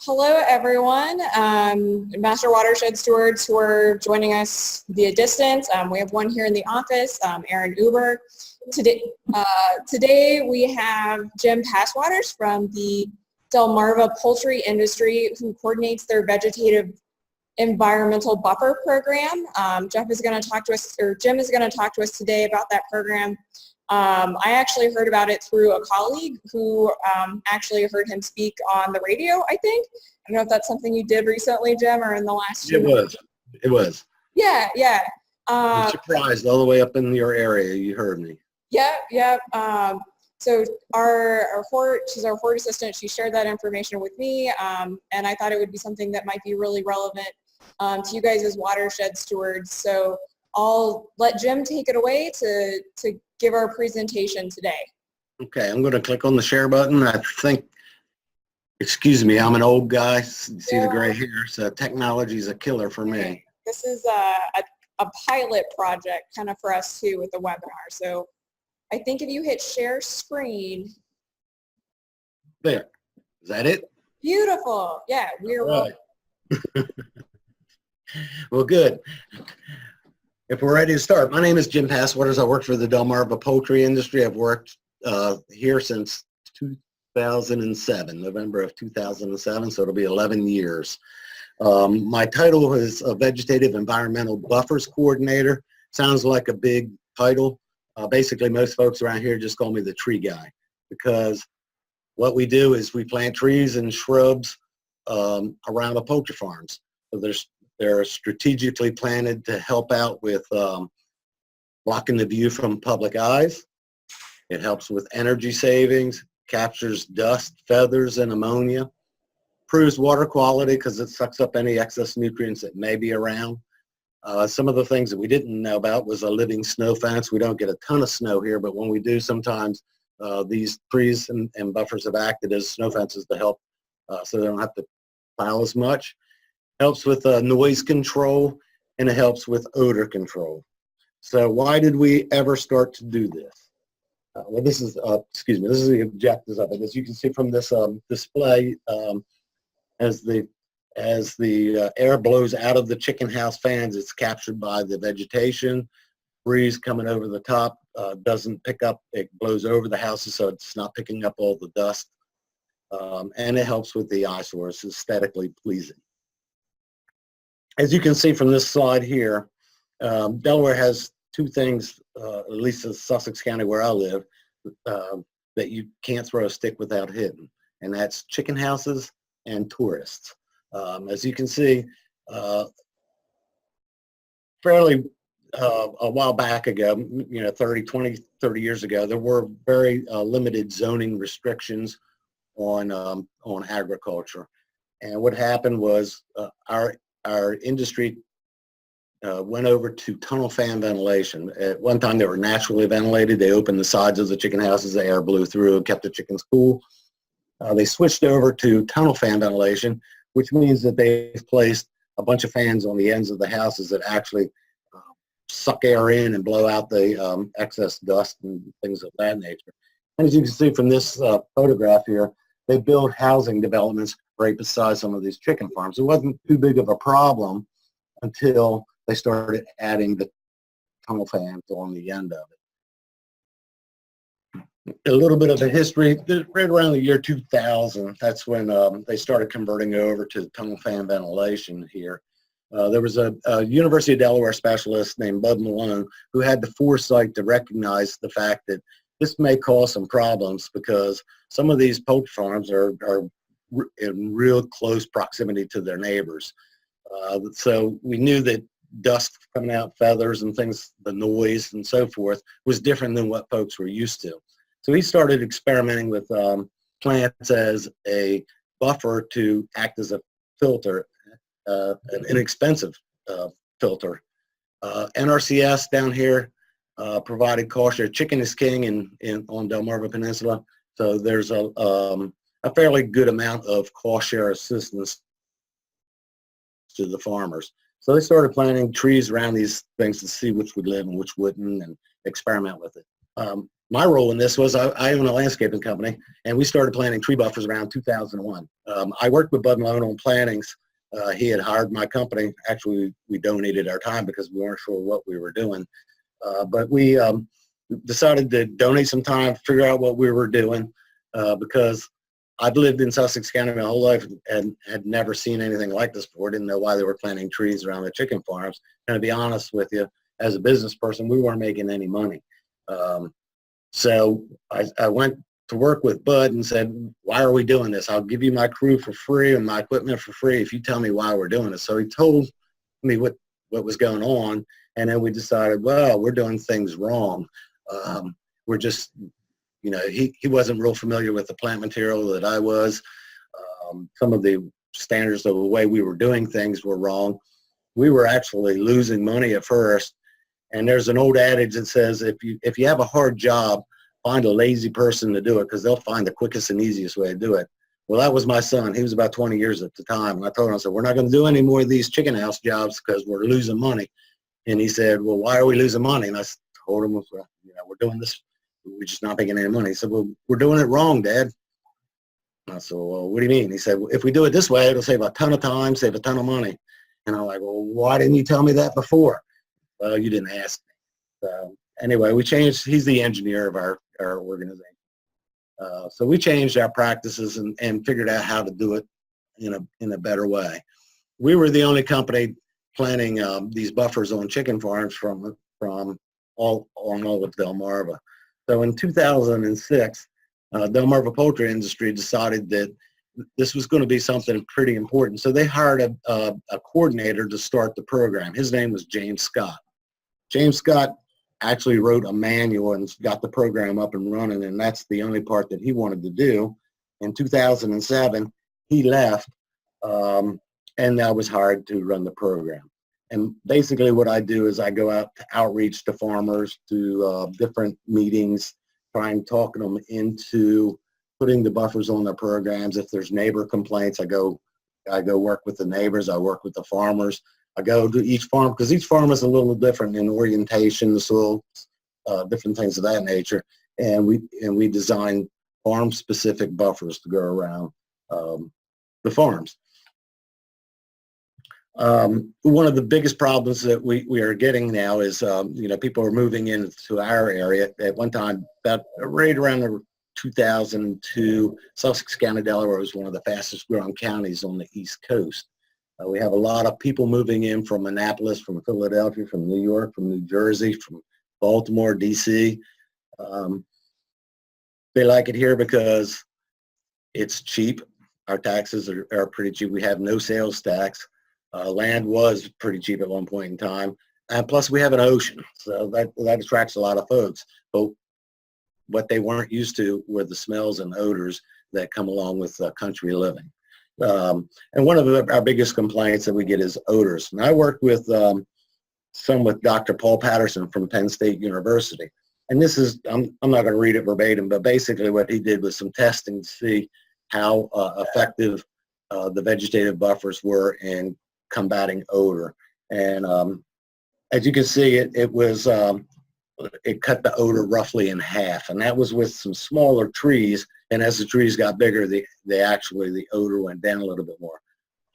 Hello, everyone. Master Watershed stewards who are joining us via distance. We have one here in the office, Aaron Uber. Today we have Jim Passwaters from the Delmarva poultry industry who coordinates their vegetative environmental buffer program. Jim is going to talk to us today about that program. I actually heard about it through a colleague who actually heard him speak on the radio, I think. I don't know if that's something you did recently, Jim, or in the last year. It was. Yeah. I'm surprised all the way up in your area you heard me. Yeah. So she's our Hort assistant. She shared that information with me, and I thought it would be something that might be really relevant to you guys as watershed stewards. So I'll let Jim take it away to give our presentation today. Okay, I'm going to click on the share button. I think, excuse me, I'm an old guy. See the gray hair, so technology is a killer for me. This is a pilot project kind of for us too with the webinar. So I think if you hit share screen. There. Is that it? Beautiful. Yeah, we're right. Well, good. If we're ready to start, my name is Jim Passwaters. I work for the Delmarva poultry industry. I've worked here since 2007, November of 2007, so it'll be 11 years. My title is a Vegetative Environmental Buffers Coordinator. Sounds like a big title. Basically, most folks around here just call me the tree guy because what we do is we plant trees and shrubs around the poultry farms. So they're strategically planted to help out with blocking the view from public eyes. It helps with energy savings, captures dust, feathers, and ammonia, improves water quality because it sucks up any excess nutrients that may be around. Some of the things that we didn't know about was a living snow fence. We don't get a ton of snow here, but when we do, sometimes these trees and buffers have acted as snow fences to help so they don't have to plow as much. Helps with noise control, and it helps with odor control. So why did we ever start to do this? Well, this is the objectives of it. As you can see from this display, as the air blows out of the chicken house fans, it's captured by the vegetation. Breeze coming over the top doesn't pick up, it blows over the houses, so it's not picking up all the dust. And it helps with the eyesores, it's aesthetically pleasing. As you can see from this slide here, Delaware has two things, at least in Sussex County where I live, that you can't throw a stick without hitting, and that's chicken houses and tourists. As you can see, fairly a while back ago, 20, 30 years ago, there were very limited zoning restrictions on agriculture. And what happened was our industry went over to tunnel fan ventilation. At one time they were naturally ventilated. They opened the sides of the chicken houses, the air blew through and kept the chickens cool. They switched over to tunnel fan ventilation, which means that they've placed a bunch of fans on the ends of the houses that actually suck air in and blow out the excess dust and things of that nature. And as you can see from this photograph here, they built housing developments right beside some of these chicken farms. It wasn't too big of a problem until they started adding the tunnel fans on the end of it. A little bit of a history, right around the year 2000, that's when they started converting over to tunnel fan ventilation here. There was a University of Delaware specialist named Bud Malone who had the foresight to recognize the fact that this may cause some problems because some of these poultry farms are in real close proximity to their neighbors. So we knew that dust coming out, feathers and things, the noise and so forth was different than what folks were used to. So he started experimenting with plants as a buffer to act as a filter, an inexpensive filter. NRCS down here provided cost share. Chicken is king on Delmarva Peninsula, so there's a fairly good amount of cost share assistance to the farmers. So they started planting trees around these things to see which would live and which wouldn't, and experiment with it. my role in this was I own a landscaping company, and we started planting tree buffers around 2001. I worked with Bud Malone on plantings. He had hired my company. Actually, we donated our time because we weren't sure what we were doing. But we decided to donate some time, figure out what we were doing, because I've lived in Sussex County my whole life and had never seen anything like this before. Didn't know why they were planting trees around the chicken farms. And to be honest with you, as a business person, we weren't making any money. So I went to work with Bud and said, why are we doing this? I'll give you my crew for free and my equipment for free if you tell me why we're doing it. So he told me what was going on, and then we decided, well, we're doing things wrong. We're just, you know, he wasn't real familiar with the plant material that I was. Some of the standards of the way we were doing things were wrong. We were actually losing money at first. And there's an old adage that says, if you have a hard job, find a lazy person to do it, because they'll find the quickest and easiest way to do it. Well, that was my son. He was about 20 years at the time. And I told him, I said, we're not going to do any more of these chicken house jobs because we're losing money. And he said, well, why are we losing money? And I told him, well, you know, we're doing this, we're just not making any money. He said, well, we're doing it wrong, Dad. And I said, well, what do you mean? He said, well, if we do it this way, it'll save a ton of time, save a ton of money. And I'm like, well, why didn't you tell me that before? Well, you didn't ask me. So anyway, we changed. He's the engineer of our organization. So we changed our practices and figured out how to do it in a better way. We were the only company planting these buffers on chicken farms from all of Delmarva. So in 2006, Delmarva Poultry Industry decided that this was going to be something pretty important. So they hired a coordinator to start the program. His name was James Scott. James Scott actually wrote a manual and got the program up and running, and that's the only part that he wanted to do. In 2007, he left, and I was hired to run the program. And basically what I do is I go out to outreach to farmers, to different meetings, try and talk them into putting the buffers on their programs. If there's neighbor complaints, I go work with the neighbors, I work with the farmers. I go to each farm, because each farm is a little different in orientation, the soil, different things of that nature. And we design farm-specific buffers to go around the farms. One of the biggest problems that we are getting now is, people are moving into our area. At one time, about right around the 2002, Sussex County, Delaware was one of the fastest growing counties on the East Coast. We have a lot of people moving in from Annapolis, from Philadelphia, from New York, from New Jersey, from Baltimore, DC. They like it here because it's cheap. Our taxes are pretty cheap. We have no sales tax. Land was pretty cheap at one point in time. And plus we have an ocean, so that attracts a lot of folks. But what they weren't used to were the smells and odors that come along with country living. And one of our biggest complaints that we get is odors. And I worked with some with Dr. Paul Patterson from Penn State University. And this is, I'm not going to read it verbatim, but basically what he did was some testing to see how effective the vegetative buffers were in combating odor. And as you can see, it cut the odor roughly in half, and that was with some smaller trees. And as the trees got bigger, the odor went down a little bit more.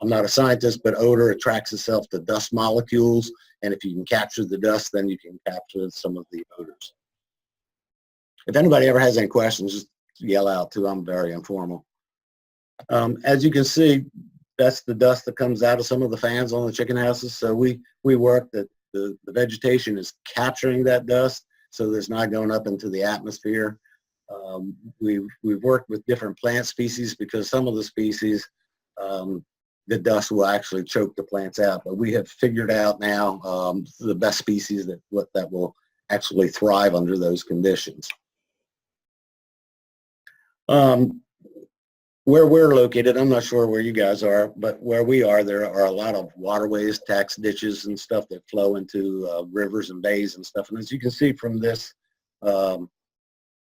I'm not a scientist, but odor attracts itself to dust molecules, and if you can capture the dust, then you can capture some of the odors. If anybody ever has any questions, just yell out too. I'm very informal. As you can see, that's the dust that comes out of some of the fans on the chicken houses. So we work that the vegetation is capturing that dust, so there's not going up into the atmosphere. We've worked with different plant species, because some of the species, the dust will actually choke the plants out. But we have figured out now the best species that will actually thrive under those conditions. Where we're located, I'm not sure where you guys are, but where we are, there are a lot of waterways, tax ditches and stuff that flow into rivers and bays and stuff. And as you can see from this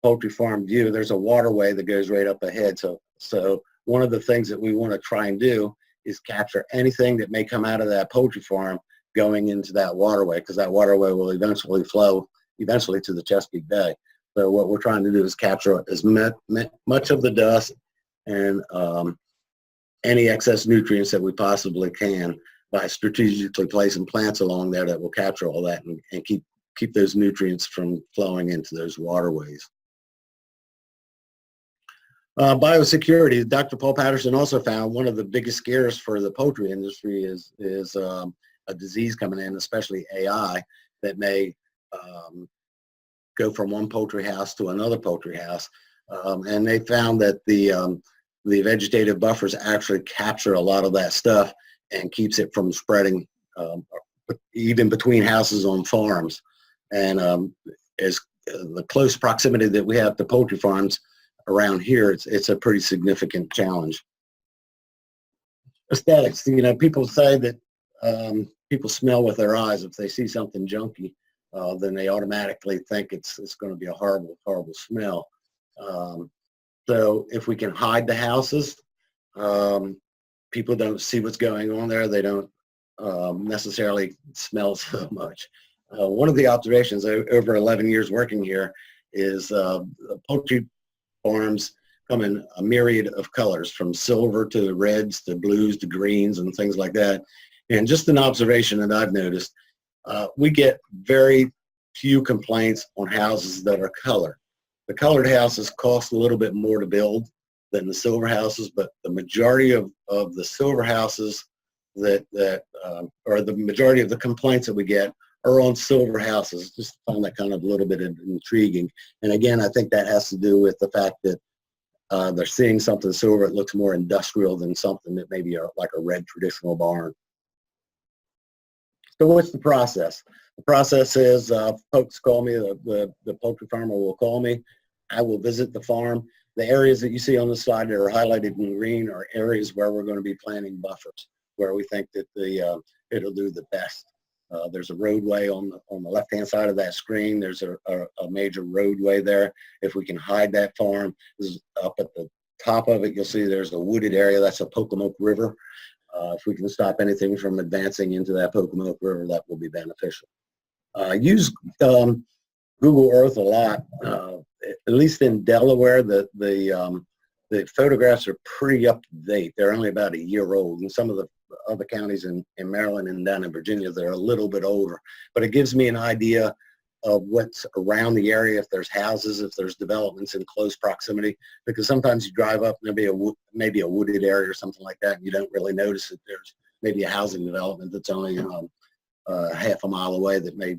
poultry farm view, there's a waterway that goes right up ahead. So one of the things that we want to try and do is capture anything that may come out of that poultry farm going into that waterway, because that waterway will eventually flow to the Chesapeake Bay. So what we're trying to do is capture as much of the dust and any excess nutrients that we possibly can by strategically placing plants along there that will capture all that and keep those nutrients from flowing into those waterways. Biosecurity. Dr. Paul Patterson also found one of the biggest scares for the poultry industry is a disease coming in, especially AI, that may go from one poultry house to another poultry house. And they found that the vegetative buffers actually capture a lot of that stuff and keeps it from spreading even between houses on farms. And as the close proximity that we have to poultry farms around here, it's a pretty significant challenge. Aesthetics, you know, people say that people smell with their eyes. If they see something junky, then they automatically think it's going to be a horrible, horrible smell. So if we can hide the houses, people don't see what's going on there. They don't necessarily smell so much. One of the observations over 11 years working here is poultry farms come in a myriad of colors, from silver to reds to blues to greens and things like that. And just an observation that I've noticed, we get very few complaints on houses that are colored. The colored houses cost a little bit more to build than the silver houses, but the majority of the silver houses or the majority of the complaints that we get are on silver houses. Just found that kind of a little bit intriguing. And again, I think that has to do with the fact that they're seeing something silver that looks more industrial than something that maybe like a red traditional barn. So what's the process? The process is folks call me, the poultry farmer will call me. I will visit the farm. The areas that you see on the slide that are highlighted in green are areas where we're going to be planting buffers, where we think that it'll do the best. There's a roadway on the left-hand side of that screen. There's a major roadway there. If we can hide that farm, up at the top of it, you'll see there's a wooded area. That's a Pocomoke River. If we can stop anything from advancing into that Pocomoke River, that will be beneficial. Use Google Earth a lot. At least in Delaware, the photographs are pretty up to date. They're only about a year old. And some of the other counties in Maryland and down in Virginia, they're a little bit older. But it gives me an idea of what's around the area, if there's houses, if there's developments in close proximity. Because sometimes you drive up and there'll be maybe a wooded area or something like that, and you don't really notice that there's maybe a housing development that's only half a mile away that may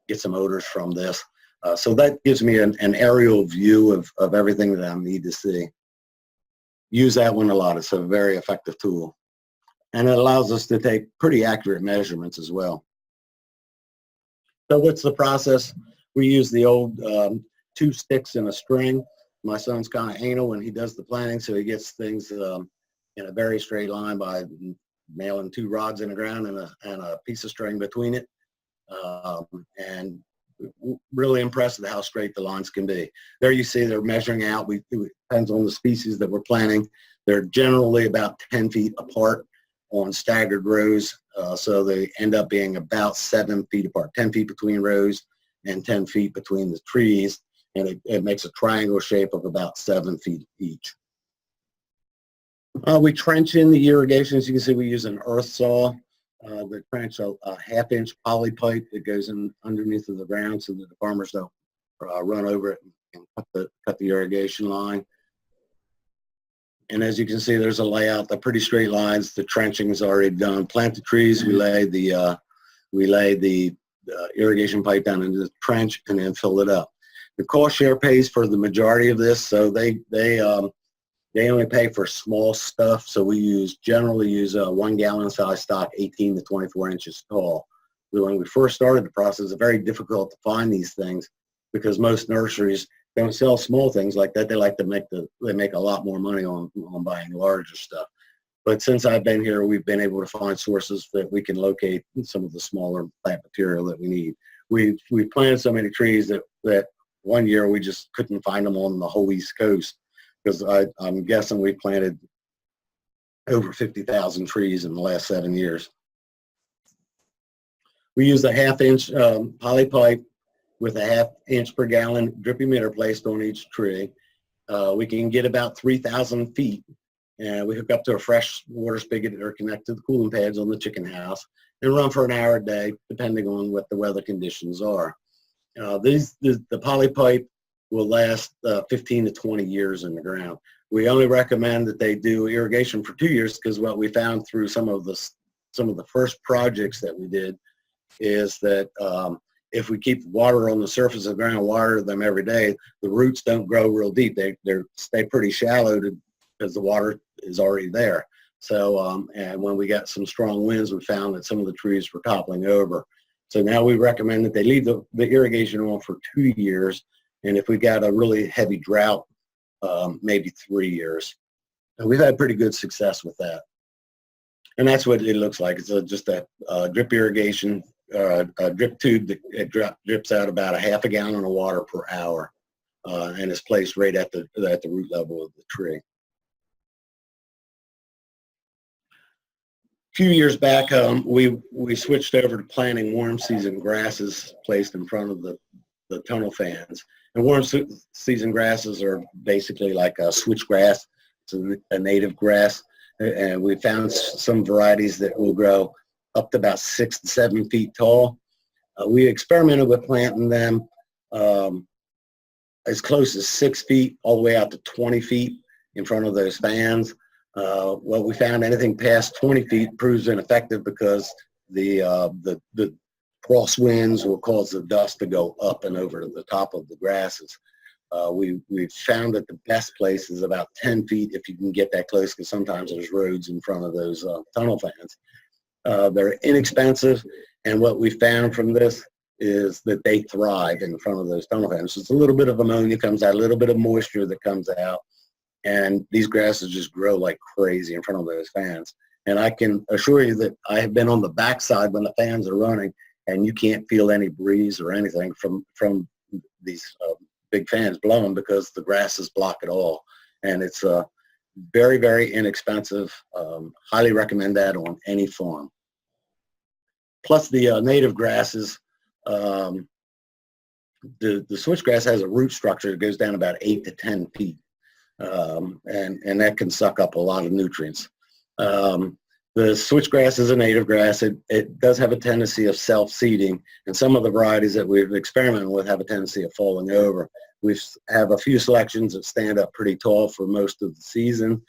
get some odors from this. So that gives me an aerial view of everything that I need to see. Use that one a lot. It's a very effective tool. And it allows us to take pretty accurate measurements as well. So what's the process? We use the old 2 sticks and a string. My son's kind of anal when he does the planting, so he gets things in a very straight line by nailing 2 rods in the ground and a piece of string between it. And really impressed with how straight the lines can be. There you see they're measuring out. It depends on the species that we're planting. They're generally about 10 feet apart on staggered rows. So they end up being about 7 feet apart, 10 feet between rows and 10 feet between the trees. And it makes a triangle shape of about 7 feet each. We trench in the irrigation. As you can see, we use an earth saw. We trench a 1/2-inch poly pipe that goes in underneath of the ground so that the farmers don't run over it and cut the irrigation line. And as you can see, there's a layout. They're pretty straight lines. The trenching is already done. Plant the trees. We lay the irrigation pipe down into the trench and then fill it up. The cost share pays for the majority of this, so they only pay for small stuff. So we generally use a 1 gallon size stock, 18 to 24 inches tall. When we first started the process, it's very difficult to find these things because most nurseries don't sell small things like that. They like to make a lot more money on buying larger stuff. But since I've been here, we've been able to find sources that we can locate some of the smaller plant material that we need. We planted so many trees that one year we just couldn't find them on the whole East Coast, because I'm guessing we planted over 50,000 trees in the last 7 years. We use a 1/2-inch poly pipe with a 1/2 inch per gallon drip emitter placed on each tree. We can get about 3,000 feet, and we hook up to a fresh water spigot or connect to the cooling pads on the chicken house and run for an hour a day, depending on what the weather conditions are. The poly pipe will last 15 to 20 years in the ground. We only recommend that they do irrigation for 2 years, because what we found through some of the first projects that we did is that if we keep water on the surface of the ground, water them every day, the roots don't grow real deep. They stay pretty shallow because the water is already there. So, and when we got some strong winds, we found that some of the trees were toppling over. So now we recommend that they leave the irrigation on for 2 years. And if we got a really heavy drought, maybe 3 years. And we've had pretty good success with that. And that's what it looks like. It's just a drip irrigation, a drip tube that drips out about a 1/2 gallon of water per hour, and is placed right at the root level of the tree. A few years back, we switched over to planting warm season grasses placed in front of the tunnel fans. And warm season grasses are basically like a switchgrass. It's a native grass. And we found some varieties that will grow up to about 6 to 7 feet tall. We experimented with planting them as close as 6 feet all the way out to 20 feet in front of those fans. Well, we found anything past 20 feet proves ineffective because the crosswinds will cause the dust to go up and over the top of the grasses. We've found that the best place is about 10 feet if you can get that close, because sometimes there's roads in front of those tunnel fans. They're inexpensive, and what we found from this is that they thrive in front of those tunnel fans. So it's a little bit of ammonia comes out, a little bit of moisture that comes out, and these grasses just grow like crazy in front of those fans. And I can assure you that I have been on the backside when the fans are running, and you can't feel any breeze or anything from these big fans blowing, because the grasses block it all. And it's very, very inexpensive. Highly recommend that on any farm. Plus the native grasses, the switchgrass has a root structure that goes down about 8 to 10 feet. And that can suck up a lot of nutrients. The switchgrass is a native grass. It does have a tendency of self-seeding, and some of the varieties that we've experimented with have a tendency of falling over. We have a few selections that stand up pretty tall for most of the season,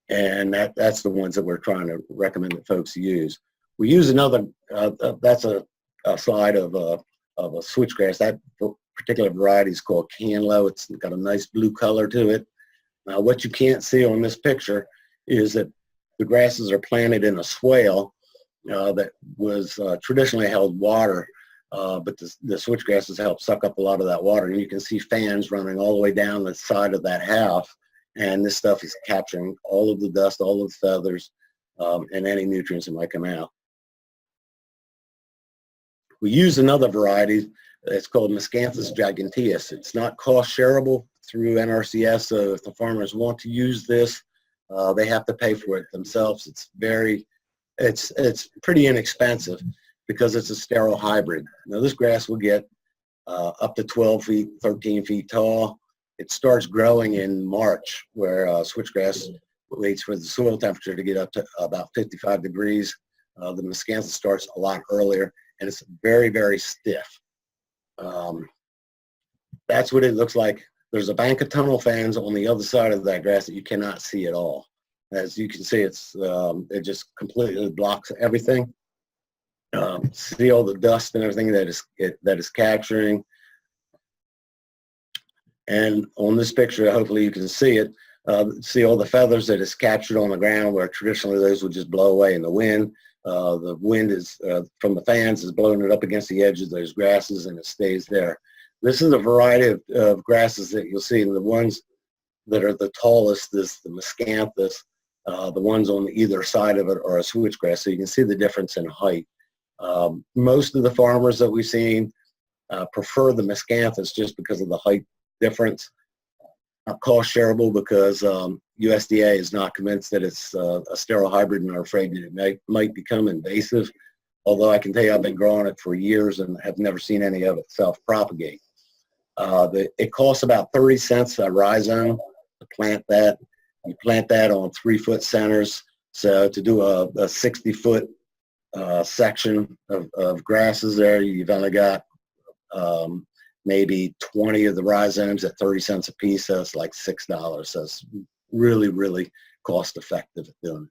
and that's the ones that we're trying to recommend that folks use. We use another, that's a slide of a switchgrass. That particular variety is called Canlo. It's got a nice blue color to it. Now, what you can't see on this picture is that the grasses are planted in a swale that was traditionally held water, but the switchgrasses help suck up a lot of that water. And you can see fans running all the way down the side of that house, and this stuff is capturing all of the dust, all of the feathers, and any nutrients that might come out. We use another variety. It's called MISCANTHUS giganteus. It's not cost shareable through NRCS, so if the farmers want to use this, they have to pay for it themselves. It's pretty inexpensive because it's a sterile hybrid. Now this grass will get up to 12 feet, 13 feet tall. It starts growing in March, where switchgrass waits for the soil temperature to get up to about 55 degrees. The MISCANTHUS starts a lot earlier, and it's very, very stiff. That's what it looks like. There's a bank of tunnel fans on the other side of that grass that you cannot see at all. As you can see, it just completely blocks everything. See all the dust and everything that is capturing. And on this picture, hopefully you can see it. See all the feathers that is captured on the ground, where traditionally those would just blow away in the wind. The wind is from the fans is blowing it up against the edges of those grasses, and it stays there. This is a variety of grasses that you'll see, and the ones that are the tallest is the MISCANTHUS. The ones on either side of it are a switchgrass, so you can see the difference in height. Most of the farmers that we've seen prefer the MISCANTHUS just because of the height difference. Not cost shareable because USDA is not convinced that it's a sterile hybrid and are afraid that it might become invasive. although I can tell you I've been growing it for years and have never seen any of it self-propagate. It costs about 30 cents a rhizome to plant that. You plant that on 3-foot centers. So to do a 60-foot section of grasses there, you've only got maybe 20 of the rhizomes at 30 cents a piece. So it's like $6. So it's really, really cost effective at doing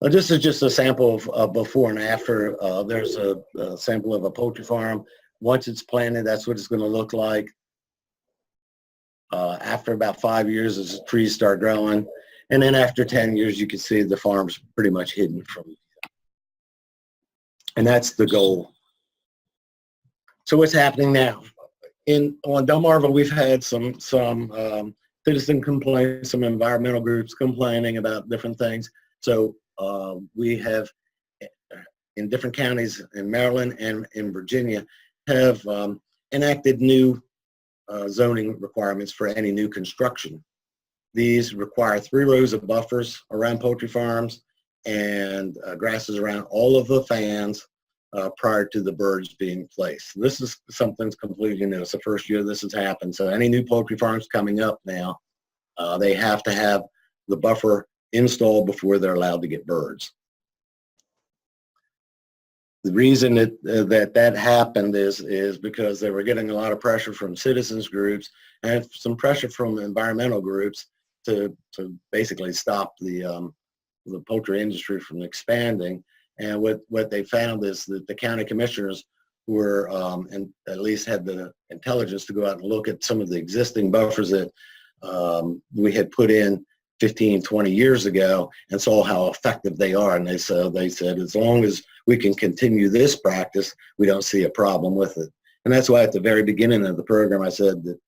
it. This is just a sample of before and after. There's a sample of a poultry farm. Once it's planted, that's what it's going to look like. After about 5 years, as the trees start growing, and then after 10 years, you can see the farm's pretty much hidden from you. And that's the goal. So what's happening now? On Delmarva, we've had some citizen complaints, some environmental groups complaining about different things. So we have, in different counties in Maryland and in Virginia, have enacted new zoning requirements for any new construction. These require 3 rows of buffers around poultry farms and grasses around all of the fans prior to the birds being placed. This is something completely new. It's the first year this has happened. So any new poultry farms coming up now, they have to have the buffer installed before they're allowed to get birds. The reason that happened is because they were getting a lot of pressure from citizens groups and some pressure from environmental groups to basically stop the poultry industry from expanding. And what they found is that the county commissioners were, and at least had the intelligence to go out and look at some of the existing buffers that we had put in 15, 20 years ago and saw how effective they are. And they said, as long as we can continue this practice, we don't see a problem with it. And that's why at the very beginning of the program, I said that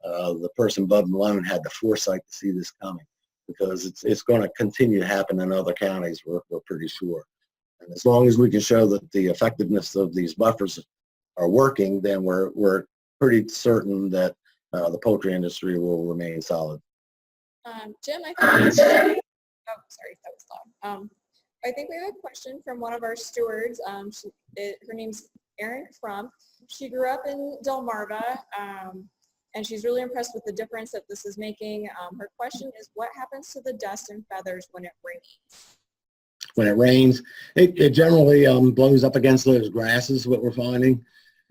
the person, Bud Malone, had the foresight to see this coming, because it's going to continue to happen in other counties, we're pretty sure. And as long as we can show that the effectiveness of these buffers are working, then we're pretty certain that the poultry industry will remain solid. Jim, I think sorry, that was loud. I think we have a question from one of our stewards. Her name's Erin Crump. She grew up in Delmarva, and she's really impressed with the difference that this is making. Her question is, what happens to the dust and feathers when it rains? When it rains, it generally blows up against those grasses, what we're finding,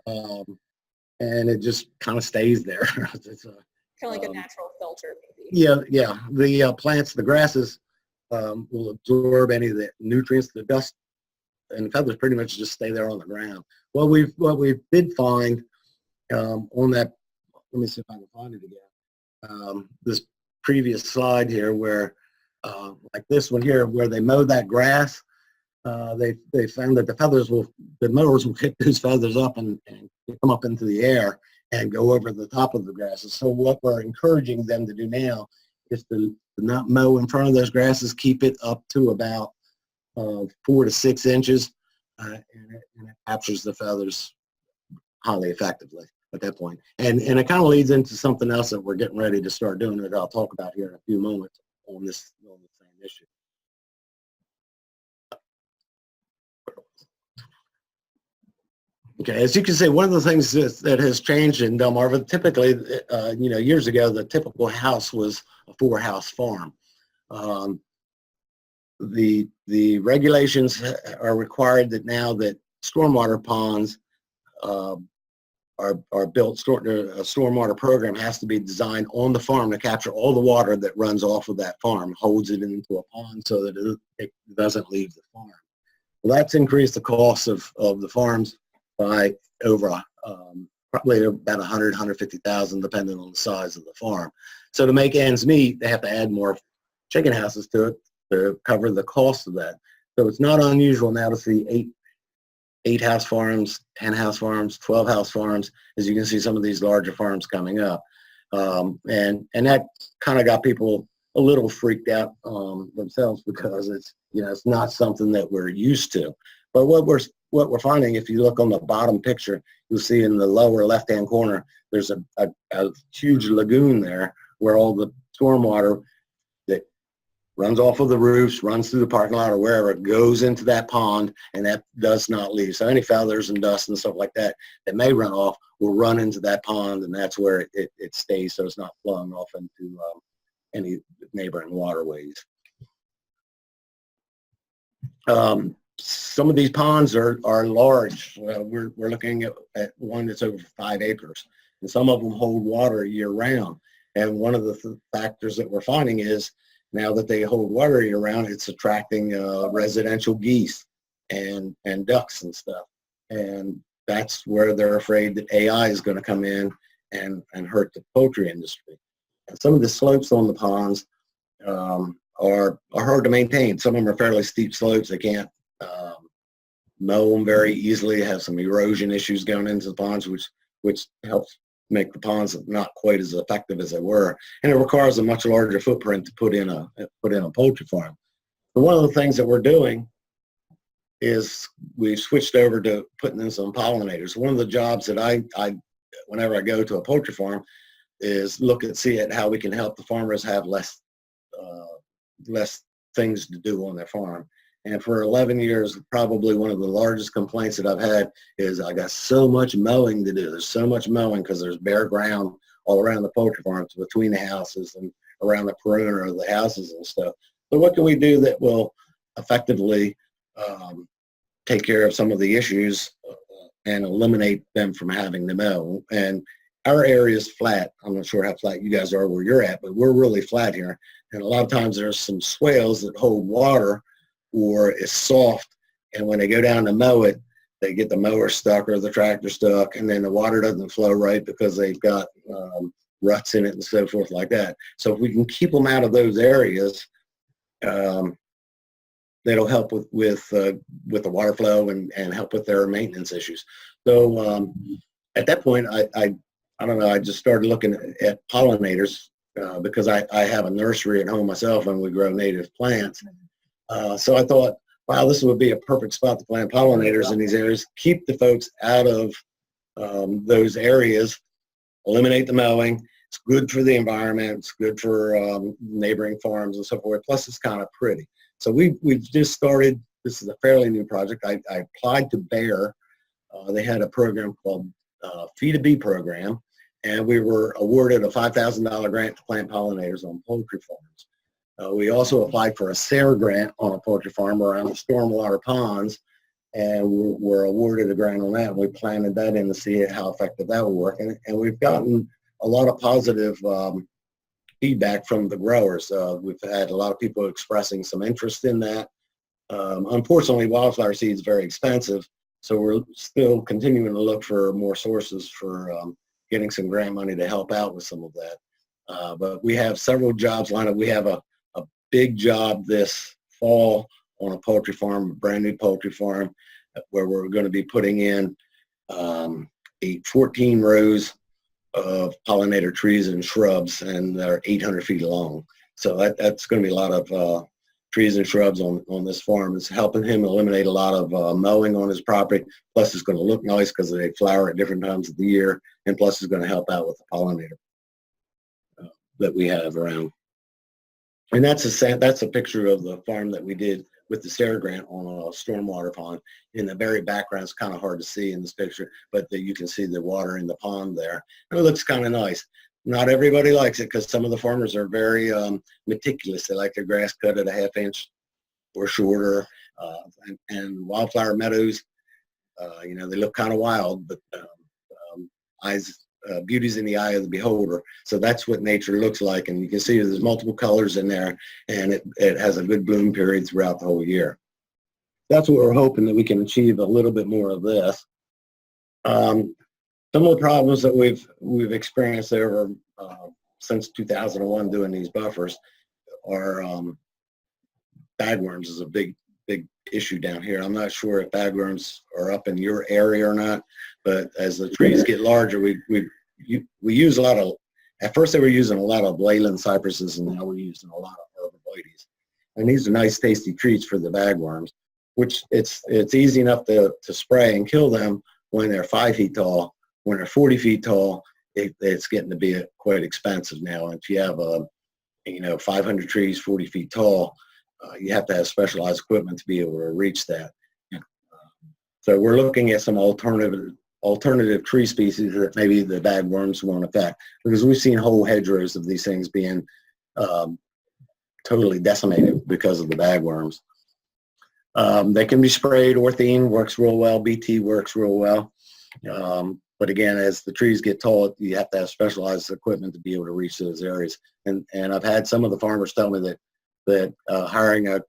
and it just kind of stays there. It's kind of like a natural filter, maybe. Yeah. The plants, the grasses, will absorb any of the nutrients. The dust and feathers pretty much just stay there on the ground. What we did find on that, let me see if I can find it again. This previous slide here, where like this one here, where they mowed that grass, they found that the mowers will pick those feathers up and come up into the air and go over the top of the grasses. So what we're encouraging them to do now is to not mow in front of those grasses, keep it up to about 4 to 6 inches, and it captures the feathers highly effectively at that point. And it kind of leads into something else that we're getting ready to start doing that I'll talk about here in a few moments on the same issue. Okay, as you can see, one of the things that has changed in Delmarva, typically, years ago, the typical house was a 4-house farm. The regulations are required that now that stormwater ponds are built, a stormwater program has to be designed on the farm to capture all the water that runs off of that farm, holds it into a pond so that it doesn't leave the farm. Well, that's increased the cost of the farms by over probably about 100, 150,000, depending on the size of the farm. So to make ends meet, they have to add more chicken houses to it to cover the cost of that. So it's not unusual now to see 8-house farms, 10-house farms, 12-house farms, as you can see some of these larger farms coming up. And that kind of got people a little freaked out themselves, because it's not something that we're used to. But what we're finding, if you look on the bottom picture, you'll see in the lower left-hand corner, there's a huge lagoon there where all the stormwater that runs off of the roofs, runs through the parking lot or wherever, it goes into that pond, and that does not leave. So any feathers and dust and stuff like that that may run off will run into that pond, and that's where it stays, so it's not flowing off into any neighboring waterways. Some of these ponds are large. We're looking at one that's over 5 acres, and some of them hold water year round. And one of the factors that we're finding is now that they hold water year round, it's attracting residential geese and ducks and stuff. And that's where they're afraid that AI is going to come in and hurt the poultry industry. And some of the slopes on the ponds are hard to maintain. Some of them are fairly steep slopes. They can't mow them very easily, have some erosion issues going into the ponds, which helps make the ponds not quite as effective as they were. And it requires a much larger footprint to put in a poultry farm. But one of the things that we're doing is we've switched over to putting in some pollinators. One of the jobs that I whenever I go to a poultry farm is see at how we can help the farmers have less things to do on their farm. And for 11 years, probably one of the largest complaints that I've had is I got so much mowing to do. There's so much mowing because there's bare ground all around the poultry farms, between the houses and around the perimeter of the houses and stuff. So what can we do that will effectively take care of some of the issues and eliminate them from having to mow? And our area is flat. I'm not sure how flat you guys are where you're at, but we're really flat here. And a lot of times there's some swales that hold water, or it's soft, and when they go down to mow it, they get the mower stuck or the tractor stuck, and then the water doesn't flow right because they've got ruts in it and so forth like that. So if we can keep them out of those areas, that'll help with the water flow and help with their maintenance issues. So at that point, I don't know, I just started looking at pollinators because I have a nursery at home myself and we grow native plants. So I thought, wow, this would be a perfect spot to plant pollinators in these areas, keep the folks out of those areas, eliminate the mowing. It's good for the environment. It's good for neighboring farms and so forth. Plus, it's kind of pretty. So we've just started. This is a fairly new project. I applied to Bayer. They had a program called Feed a Bee program, and we were awarded a $5,000 grant to plant pollinators on poultry farms. We also applied for a SARE grant on a poultry farm around the stormwater ponds, and we're awarded a grant on that. We planted that in to see how effective that will work, and we've gotten a lot of positive feedback from the growers. We've had a lot of people expressing some interest in that. Unfortunately, wildflower seed is very expensive, so we're still continuing to look for more sources for getting some grant money to help out with some of that. But we have several jobs lined up. We have a big job this fall on a poultry farm, a brand new poultry farm, where we're going to be putting in 14 rows of pollinator trees and shrubs, and they're 800 feet long. So that's going to be a lot of trees and shrubs on this farm. It's helping him eliminate a lot of mowing on his property. Plus, it's going to look nice because they flower at different times of the year, and plus, it's going to help out with the pollinator that we have around. And that's a picture of the farm that we did with the SARE grant on a stormwater pond. In the very background, it's kind of hard to see in this picture, but you can see the water in the pond there. And it looks kind of nice. Not everybody likes it because some of the farmers are very meticulous. They like their grass cut at a ½ inch or shorter. And wildflower meadows, they look kind of wild, but beauty's in the eye of the beholder. So that's what nature looks like, and you can see there's multiple colors in there, and it has a good bloom period throughout the whole year. That's what we're hoping, that we can achieve a little bit more of this. Some of the problems that we've experienced over since 2001 doing these buffers are bagworms is a big issue down here. I'm not sure if bagworms are up in your area or not, but as the trees get larger, we use a lot of, at first they were using a lot of Leyland cypresses, and now we're using a lot of arborvitaes. And these are nice tasty treats for the bagworms, which it's easy enough to spray and kill them when they're 5 feet tall. When they're 40 feet tall, it's getting to be quite expensive now. And if you have 500 trees 40 feet tall, you have to have specialized equipment to be able to reach that. So we're looking at some alternative tree species that maybe the bagworms won't affect, because we've seen whole hedgerows of these things being totally decimated because of the bagworms. They can be sprayed. Orthene works real well. BT works real well. But again, as the trees get tall, you have to have specialized equipment to be able to reach those areas. And I've had some of the farmers tell me that hiring a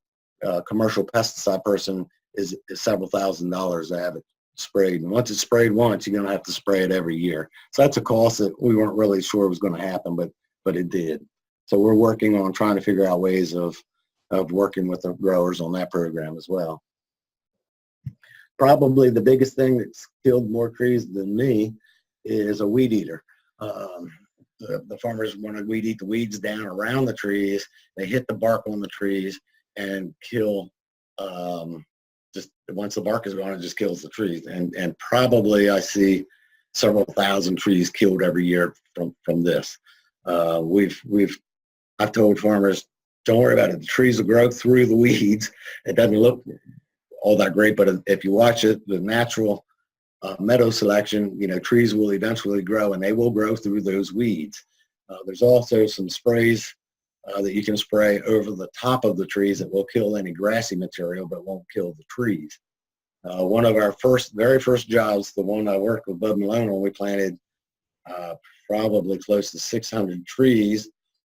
commercial pesticide person is several $1,000s to have it sprayed. And once it's sprayed once, you're going to have to spray it every year. So that's a cost that we weren't really sure was going to happen, but it did. So we're working on trying to figure out ways of working with the growers on that program as well. Probably the biggest thing that's killed more trees than me is a weed eater. The farmers want to weed eat the weeds down around the trees. They hit the bark on the trees and kill, just once the bark is gone, it just kills the trees. And probably I see several thousand trees killed every year from this. I've told farmers, don't worry about it. The trees will grow through the weeds. It doesn't look all that great, but if you watch it, the natural meadow selection, trees will eventually grow, and they will grow through those weeds. There's also some sprays that you can spray over the top of the trees that will kill any grassy material, but won't kill the trees. One of our very first jobs, the one I worked with Bud Malone on, we planted probably close to 600 trees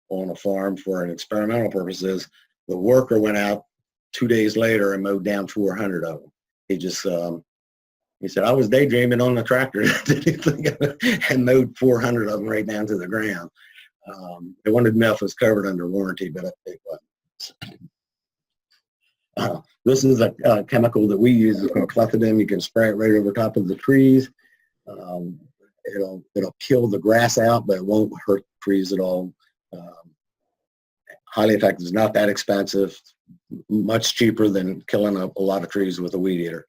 on a farm for an experimental purposes. The worker went out 2 days later and mowed down 400 of them. He just, he said, I was daydreaming on the tractor and mowed 400 of them right down to the ground. They wanted to know if it was covered under warranty, but it wasn't. This is a chemical that we use. It's called clethodim. You can spray it right over top of the trees. It'll kill the grass out, but it won't hurt trees at all. Highly effective. It's not that expensive. Much cheaper than killing a lot of trees with a weed eater.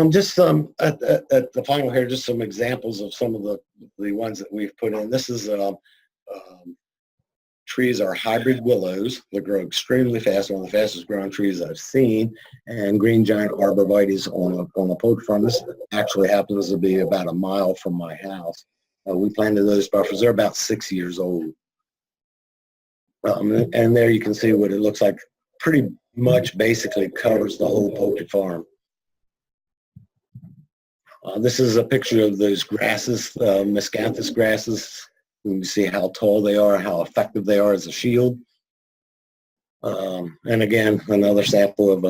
Just at the final here, just some examples of some of the ones that we've put in. This is trees are hybrid willows that grow extremely fast, one of the fastest growing trees I've seen, and green giant arborvitaes on a poultry farm. This actually happens to be about a mile from my house. We planted those buffers. They're about 6 years old. And there you can see what it looks like. Pretty much basically covers the whole poultry farm. This is a picture of those grasses, miscanthus grasses. You can see how tall they are, how effective they are as a shield. And again, another sample of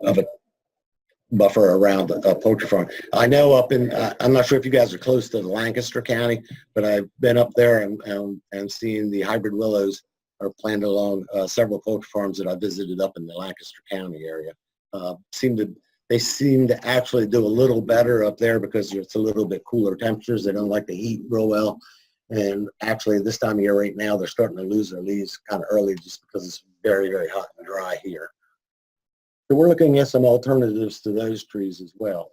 a buffer around a poultry farm. I know I'm not sure if you guys are close to Lancaster County, but I've been up there and seen the hybrid willows are planted along several poultry farms that I visited up in the Lancaster County area. They seem to actually do a little better up there because it's a little bit cooler temperatures. They don't like the heat real well. And actually this time of year right now, they're starting to lose their leaves kind of early just because it's very, very hot and dry here. So we're looking at some alternatives to those trees as well.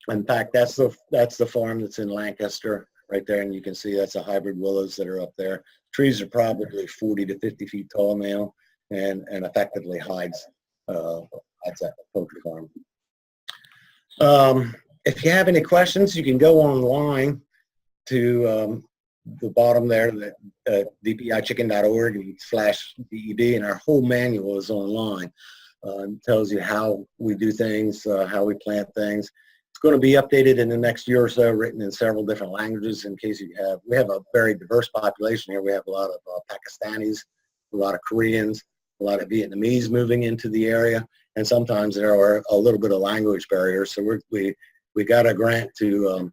In fact, that's the farm that's in Lancaster right there, and you can see that's the hybrid willows that are up there. Trees are probably 40 to 50 feet tall now, and effectively hides that poultry farm. If you have any questions, you can go online to the bottom there, dpichicken.org/DED, and our whole manual is online. It tells you how we do things, how we plant things. It's going to be updated in the next year or so, written in several different languages in case we have a very diverse population here. We have a lot of Pakistanis, a lot of Koreans, a lot of Vietnamese moving into the area, and sometimes there are a little bit of language barriers. So we got a grant to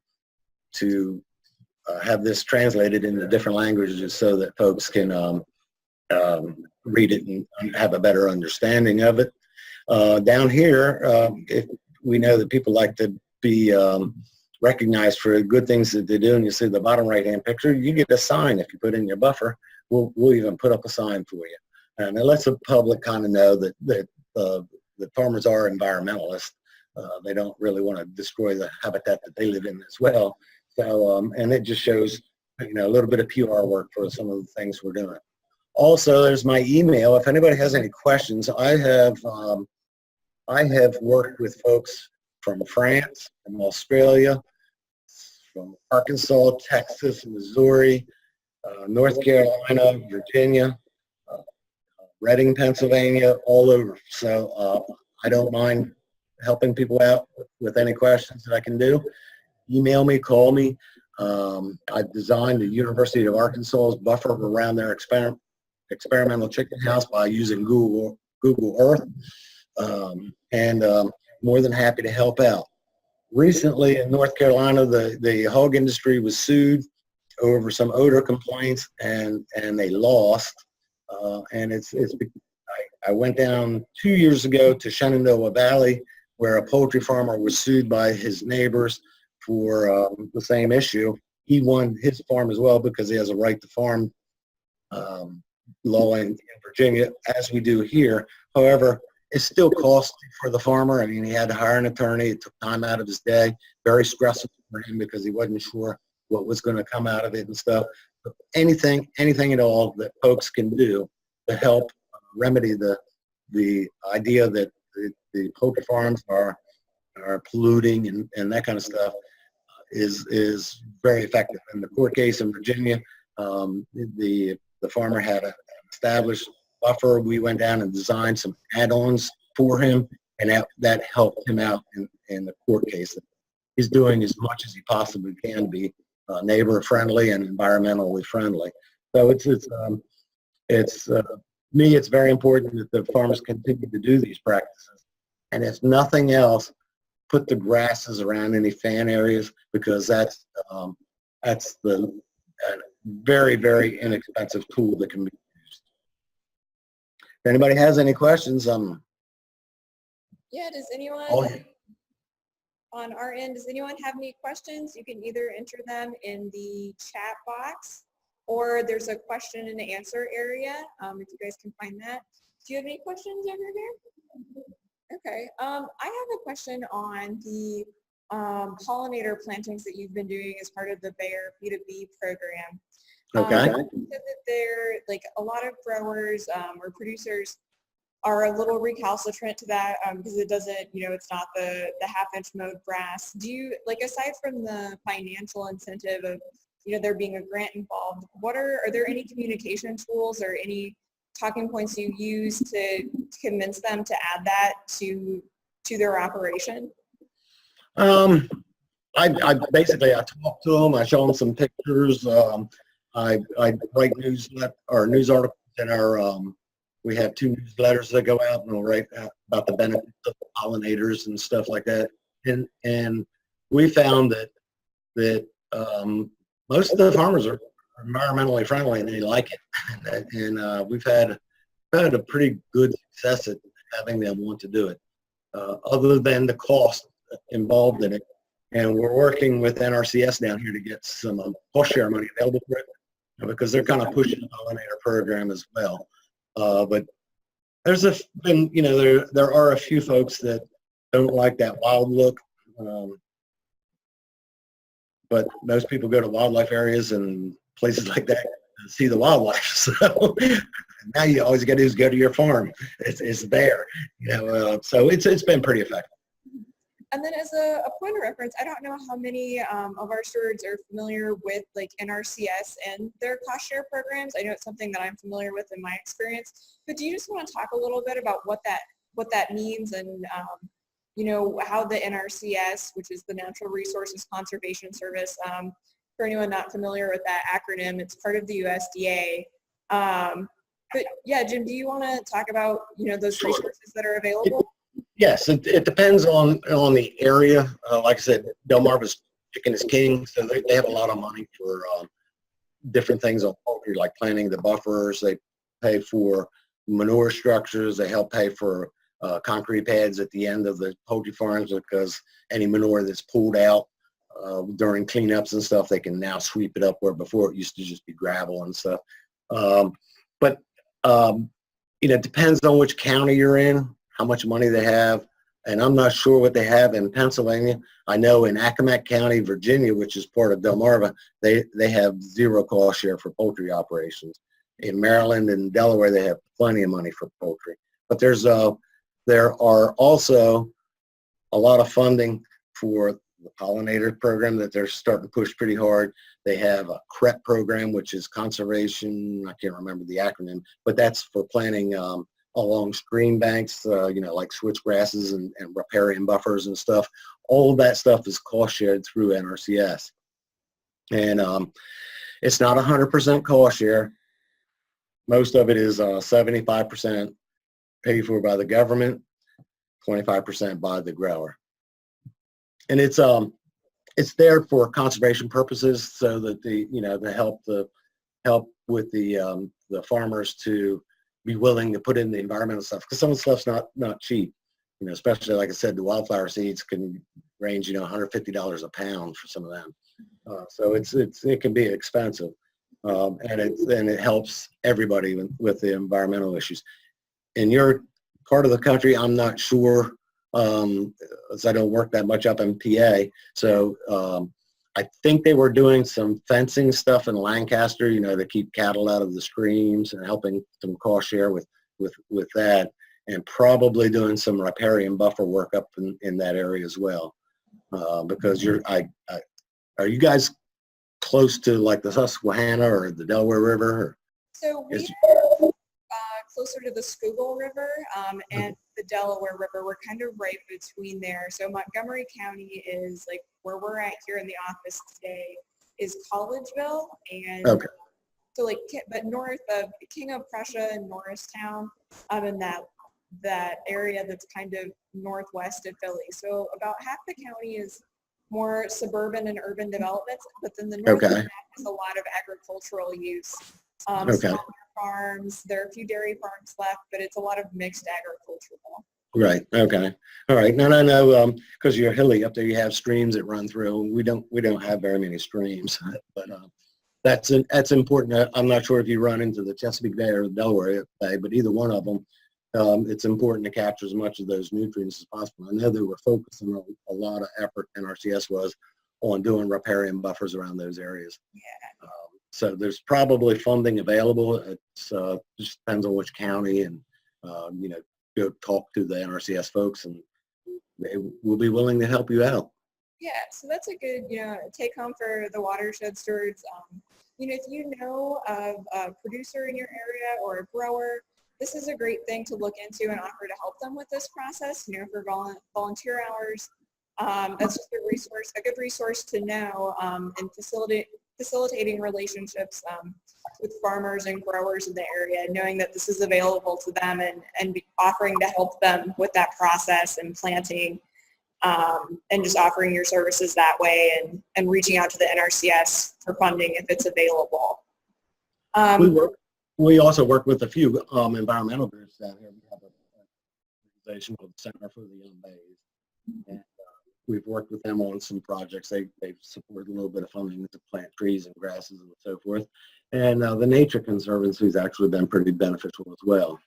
have this translated into different languages so that folks can read it and have a better understanding of it. Down here, we know that people like to be recognized for good things that they do, and you see the bottom right-hand picture, you get a sign if you put in your buffer. We'll even put up a sign for you. And it lets the public kind of know that farmers are environmentalists. They don't really want to destroy the habitat that they live in as well. So, and it just shows you know, a little bit of PR work for some of the things we're doing. Also, there's my email. If anybody has any questions, I have worked with folks from France, from Australia, from Arkansas, Texas, Missouri, North Carolina, Virginia, Reading, Pennsylvania, all over. So I don't mind helping people out with any questions that I can do. Email me, call me. I've designed the University of Arkansas's buffer around their experimental chicken house by using Google Earth, and more than happy to help out. Recently in North Carolina, the hog industry was sued over some odor complaints, and they lost. And I went down 2 years ago to Shenandoah Valley, where a poultry farmer was sued by his neighbors for the same issue. He won his farm as well because he has a right to farm law in Virginia, as we do here. However, it's still costly for the farmer. I mean, he had to hire an attorney. It took time out of his day. Very stressful for him because he wasn't sure what was going to come out of it and stuff. But anything at all that folks can do to help remedy the idea that the poultry farms are polluting and that kind of stuff is very effective. In the court case in Virginia, the farmer had an established buffer. We went down and designed some add-ons for him, and that helped him out in the court case. He's doing as much as he possibly can to be neighbor friendly and environmentally friendly. So it's very important that the farmers continue to do these practices. And if nothing else, put the grasses around any fan areas, because that's the very, very inexpensive tool that can be used. If anybody has any questions, Yeah, does anyone on our end, does anyone have any questions? You can either enter them in the chat box, or there's a question and answer area, if you guys can find that. Do you have any questions over here? Okay, I have a question on the pollinator plantings that you've been doing as part of the Bayer B2B program. Okay. You said that there, like, a lot of growers or producers are a little recalcitrant to that because it doesn't, you know, it's not the half-inch mowed grass. Do you, like, aside from the financial incentive of, you know, there being a grant involved, are there any communication tools or any talking points you use to convince them to add that to their operation? I basically talk to them. I show them some pictures. I write news articles in our. We have 2 newsletters that go out, and we'll write about the benefits of pollinators and stuff like that. And we found that most of the farmers are environmentally friendly and they like it. And we've had a pretty good success at having them want to do it, other than the cost involved in it. And we're working with NRCS down here to get some cost share money available for it, because they're kind of pushing the pollinator program as well. But there's been, you know, there are a few folks that don't like that wild look. But most people go to wildlife areas and places like that to see the wildlife. So now you always got to do is go to your farm. It's there, you know. So it's been pretty effective. And then as a point of reference, I don't know how many of our stewards are familiar with, like, NRCS and their cost share programs. I know it's something that I'm familiar with in my experience, but do you just want to talk a little bit about what that means and you know, how the NRCS, which is the Natural Resources Conservation Service, for anyone not familiar with that acronym, it's part of the USDA. But yeah, Jim, do you want to talk about, you know, those resources that are available? Yes, it depends on the area. Like I said, Delmarva's chicken is king, so they have a lot of money for different things on poultry, like planting the buffers. They pay for manure structures. They help pay for concrete pads at the end of the poultry farms, because any manure that's pulled out during cleanups and stuff, they can now sweep it up, where before it used to just be gravel and stuff. But you know, it depends on which county you're in, how much money they have. And I'm not sure what they have in Pennsylvania. I know in Accomack County, Virginia, which is part of Delmarva, they have zero cost share for poultry operations. In Maryland and Delaware, they have plenty of money for poultry. But there are also a lot of funding for the pollinator program that they're starting to push pretty hard. They have a CREP program, which is conservation, I can't remember the acronym, but that's for planting along stream banks, like switchgrasses and riparian buffers and stuff. All of that stuff is cost shared through NRCS. And it's not 100% cost share. Most of it is 75% paid for by the government, 25% by the grower. And it's there for conservation purposes, so that to help with the farmers to be willing to put in the environmental stuff, because some of the stuff's not cheap. Especially like I said, the wildflower seeds can range $150 a pound for some of them. So it can be expensive, and it helps everybody with the environmental issues. In your part of the country, I'm not sure. As I don't work that much up in PA, so I think they were doing some fencing stuff in Lancaster, to keep cattle out of the streams and helping some cost share with that, and probably doing some riparian buffer work up in that area as well. Because are you guys close to like the Susquehanna or the Delaware River? Or so we closer to the Schuylkill River and the Delaware River. We're kind of right between there. So Montgomery County is like where we're at here in the office today is Collegeville, and okay. So but north of King of Prussia and Norristown, in that area that's kind of northwest of Philly. So about half the county is more suburban and urban developments, but then the north of that is a lot of agricultural use. Smaller farms, there are a few dairy farms left, but it's a lot of mixed agricultural. Right. Okay. All right. Now I know because you're hilly up there, you have streams that run through. We don't have very many streams, but that's important. I'm not sure if you run into the Chesapeake Bay or the Delaware Bay, but either one of them, it's important to capture as much of those nutrients as possible. I know they were focusing on a lot of effort, NRCS was, on doing riparian buffers around those areas. Yeah. So there's probably funding available. It's just depends on which county, and go talk to the NRCS folks, and they will be willing to help you out. Yeah, so that's a good take home for the Watershed stewards. If you know of a producer in your area or a grower, this is a great thing to look into and offer to help them with this process. For volunteer hours, that's just a good resource to know and facilitating relationships with farmers and growers in the area, knowing that this is available to them and offering to help them with that process and planting, and just offering your services that way, and reaching out to the NRCS for funding if it's available. We also work with a few environmental groups down here. We have an organization called the Center for the Young Bays, and we've worked with them on some projects. They've supported a little bit of funding to plant trees and grasses and so forth. And the Nature Conservancy has actually been pretty beneficial as well.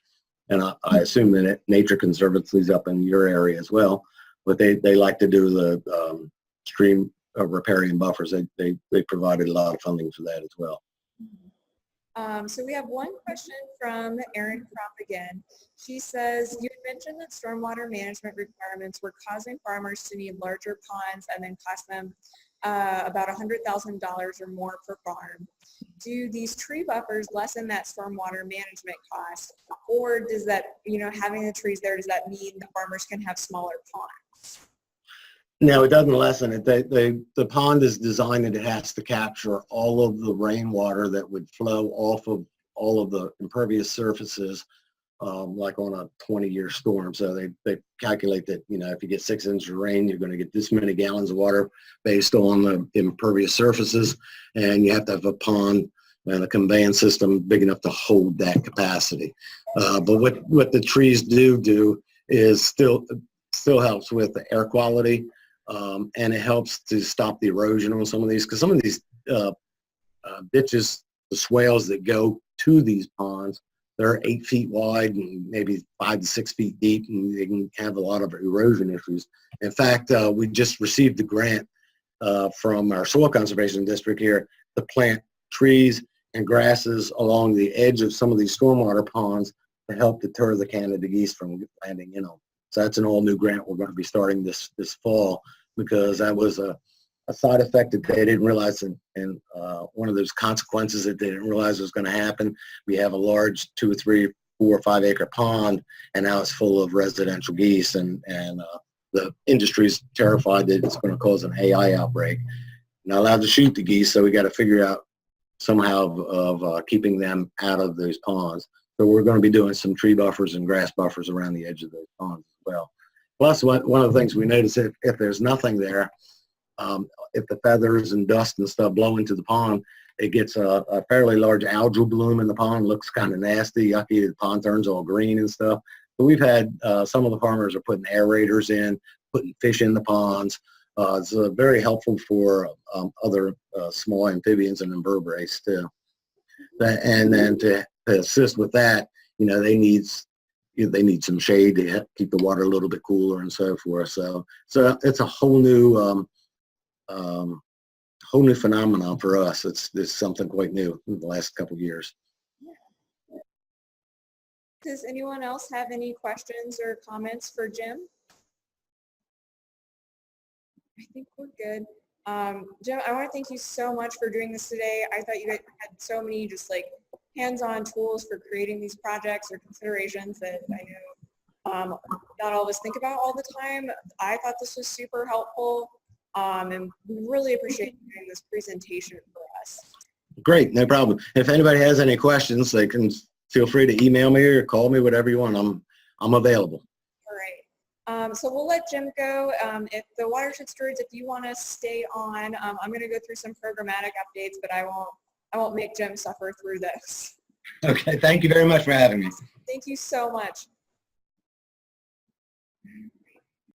And I assume that Nature Conservancy is up in your area as well, but they like to do the stream riparian buffers. They provided a lot of funding for that as well. So we have one question from Erin Crop again. She says, you had mentioned that stormwater management requirements were causing farmers to need larger ponds and then cost them about $100,000 or more per farm. Do these tree buffers lessen that stormwater management cost, or does that, having the trees there, does that mean the farmers can have smaller ponds? No, it doesn't lessen it. The pond is designed and it has to capture all of the rainwater that would flow off of all of the impervious surfaces, like on a 20-year storm. So they calculate that, if you get 6 inches of rain, you're going to get this many gallons of water based on the impervious surfaces, and you have to have a pond and a conveyance system big enough to hold that capacity. But what the trees do is still helps with the air quality. And it helps to stop the erosion on some of these, because some of these ditches, the swales that go to these ponds they're 8 feet wide and maybe 5 to 6 feet deep, and they can have a lot of erosion issues. In fact, we just received the grant from our soil conservation district here to plant trees and grasses along the edge of some of these stormwater ponds to help deter the Canada geese from landing in them. So that's an all-new grant we're going to be starting this fall, because that was a side effect that they didn't realize, and one of those consequences that they didn't realize was going to happen. We have a large 2 or 3, 4 or 5 acre pond, and now it's full of residential geese, and the industry's terrified that it's going to cause an AI outbreak. Not allowed to shoot the geese, so we got to figure out somehow of keeping them out of those ponds. So we're going to be doing some tree buffers and grass buffers around the edge of those ponds as well. Plus, one of the things we notice, if there's nothing there, if the feathers and dust and stuff blow into the pond, it gets a fairly large algal bloom in the pond. Looks kind of nasty, yucky. The pond turns all green and stuff. But we've had some of the farmers are putting aerators in, putting fish in the ponds. It's very helpful for other small amphibians and invertebrates too. And then to assist with that, you know, they need some shade to keep the water a little bit cooler and so forth. So it's a whole new phenomenon for us. It's something quite new in the last couple of years. Does anyone else have any questions or comments for Jim? I think we're good. Jim, I want to thank you so much for doing this today. I thought you guys had so many just like hands-on tools for creating these projects or considerations that I know not all of us think about all the time. I thought this was super helpful, and we really appreciate you doing this presentation for us. Great, no problem. If anybody has any questions, they can feel free to email me or call me, whatever you want. I'm available. All right. So we'll let Jim go. If the Watershed Stewards, if you want to stay on, I'm going to go through some programmatic updates, but I won't make Jim suffer through this. Okay, thank you very much for having me. Thank you so much.